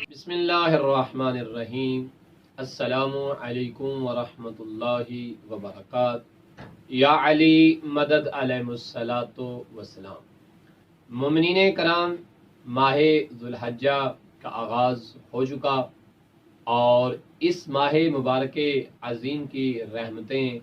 بسم اللہ الرحمن الرحیم۔ السلام علیکم ورحمۃ اللہ وبرکاتہ۔ یا علی مدد علیہ الصلاۃ والسلام۔ مومنین کرام، ماہ ذوالحجہ کا آغاز ہو چکا اور اس ماہ مبارک عظیم کی رحمتیں،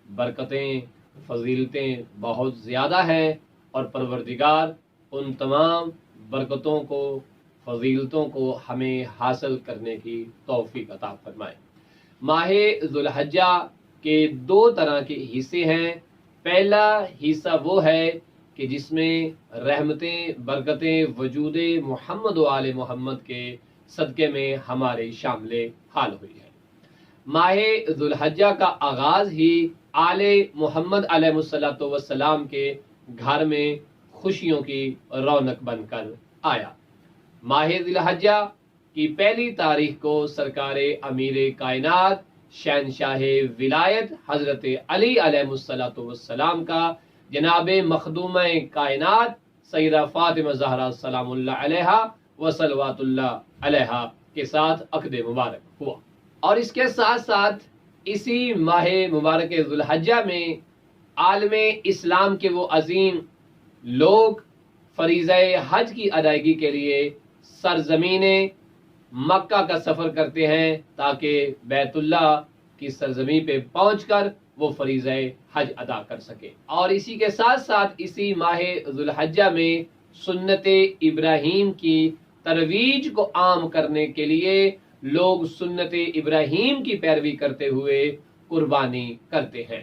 برکتیں، فضیلتیں بہت زیادہ ہیں اور پروردگار ان تمام برکتوں کو، فضیلتوں کو ہمیں حاصل کرنے کی توفیق عطا فرمائے۔ ماہ ذوالحجہ کے دو طرح کے حصے ہیں۔ پہلا حصہ وہ ہے کہ جس میں رحمتیں، برکتیں وجود محمد و آل محمد کے صدقے میں ہمارے شامل حال ہوئی ہے۔ ماہ ذوالحجہ کا آغاز ہی آل محمد علیہ الصلوۃ والسلام کے گھر میں خوشیوں کی رونق بن کر آیا۔ ماہ ذوالحجہ کی پہلی تاریخ کو سرکار امیر کائنات شہنشاہ ولایت حضرت علی علیہ الصلوۃ والسلام کا جناب مخدومہ کائنات سیدہ فاطمہ زہرا سلام اللہ علیہا و صلوات اللہ علیہا کے ساتھ عقد مبارک ہوا۔ اور اس کے ساتھ ساتھ اسی ماہ مبارک ذوالحجہ میں عالم اسلام کے وہ عظیم لوگ فریضہ حج کی ادائیگی کے لیے سرزمین مکہ کا سفر کرتے ہیں تاکہ بیت اللہ کی سرزمین پہ پہنچ کر وہ فریضہ حج ادا کر سکے۔ اور اسی کے ساتھ ساتھ اسی ماہ ذوالحجہ میں سنت ابراہیم کی ترویج کو عام کرنے کے لیے لوگ سنت ابراہیم کی پیروی کرتے ہوئے قربانی کرتے ہیں۔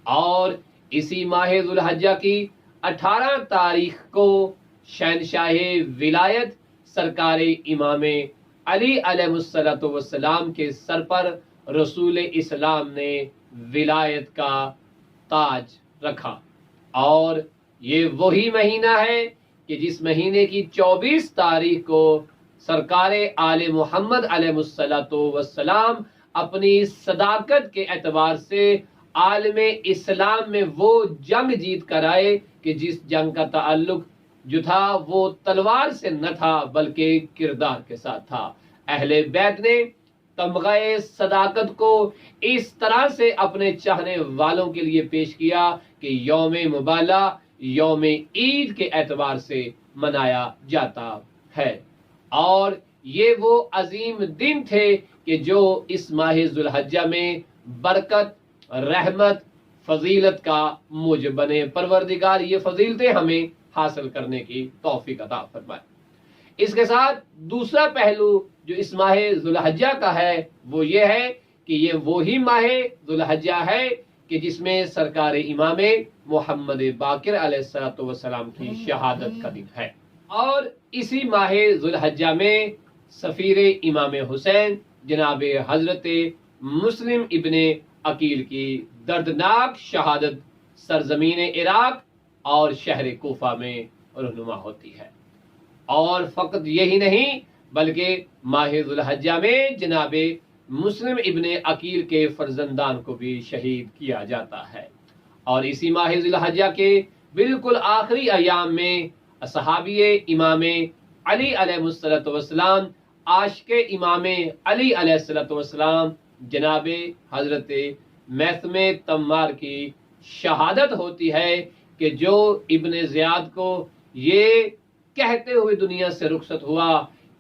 اور اسی ماہ ذوالحجہ کی 18 تاریخ کو شہنشاہ ولایت سرکار امام علی علیہ الصلوۃ والسلام کے سر پر رسول اسلام نے ولایت کا تاج رکھا۔ اور یہ وہی مہینہ ہے کہ جس مہینے کی 24 تاریخ کو سرکار آل محمد علیہ الصلوۃ والسلام اپنی صداقت کے اعتبار سے عالم اسلام میں وہ جنگ جیت کر آئے کہ جس جنگ کا تعلق جو تھا وہ تلوار سے نہ تھا بلکہ کردار کے ساتھ تھا۔ اہل بیت نے تمغہ صداقت کو اس طرح سے اپنے چاہنے والوں کے لیے پیش کیا کہ یوم مبالہ، یوم عید کے اعتبار سے منایا جاتا ہے۔ اور یہ وہ عظیم دن تھے کہ جو اس ماہ ذوالحجہ میں برکت، رحمت، فضیلت کا موجب بنے۔ پروردگار یہ فضیلتیں ہمیں حاصل کرنے کی توفیق عطا فرمائے۔ اس کے ساتھ دوسرا پہلو جو اس ماہ ذوالحجہ کا ہے وہ یہ ہے کہ یہ وہی ماہ ذوالحجہ ہے کہ جس میں سرکار امام محمد باقر علیہ الصلوۃ والسلام کی شہادت کا دن ہے۔ اور اسی ماہ ذوالحجہ میں سفیر امام حسین جناب حضرت مسلم ابن عقیل کی دردناک شہادت سرزمین عراق اور شہر کوفہ میں رہنما ہوتی ہے۔ اور فقط یہی نہیں بلکہ ماہ ذوالحجہ میں جناب مسلم ابن عقیل کے فرزندان کو بھی شہید کیا جاتا ہے۔ اور اسی ماہ ذوالحجہ کے بالکل آخری ایام میں صحابی امام علی علیہ الصلوۃ والسلام، عاشق امام علی علیہ الصلوۃ والسلام جناب حضرت میثم تمار کی شہادت ہوتی ہے کہ جو ابن زیاد کو یہ کہتے ہوئے دنیا سے رخصت ہوا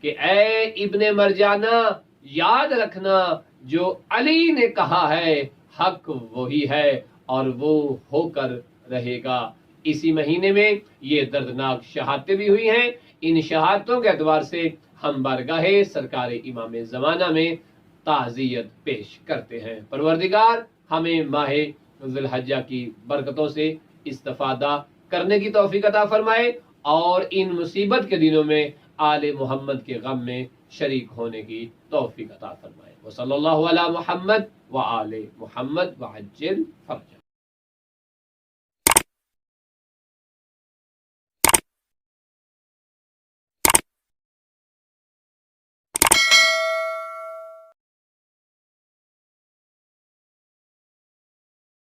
کہ اے ابن مرجانہ، یاد رکھنا جو علی نے کہا ہے حق وہی ہے اور وہ ہو کر رہے گا۔ اسی مہینے میں یہ دردناک شہادتیں بھی ہوئی ہیں۔ ان شہادتوں کے اعتبار سے ہم بارگاہ سرکار امام زمانہ میں تعزیت پیش کرتے ہیں۔ پروردگار ہمیں ماہ ذوالحجہ کی برکتوں سے استفادہ کرنے کی توفیق عطا فرمائے اور ان مصیبت کے دنوں میں آل محمد کے غم میں شریک ہونے کی توفیق عطا فرمائے۔ وصلی اللہ علی محمد وآل محمد وعجل فرجہ۔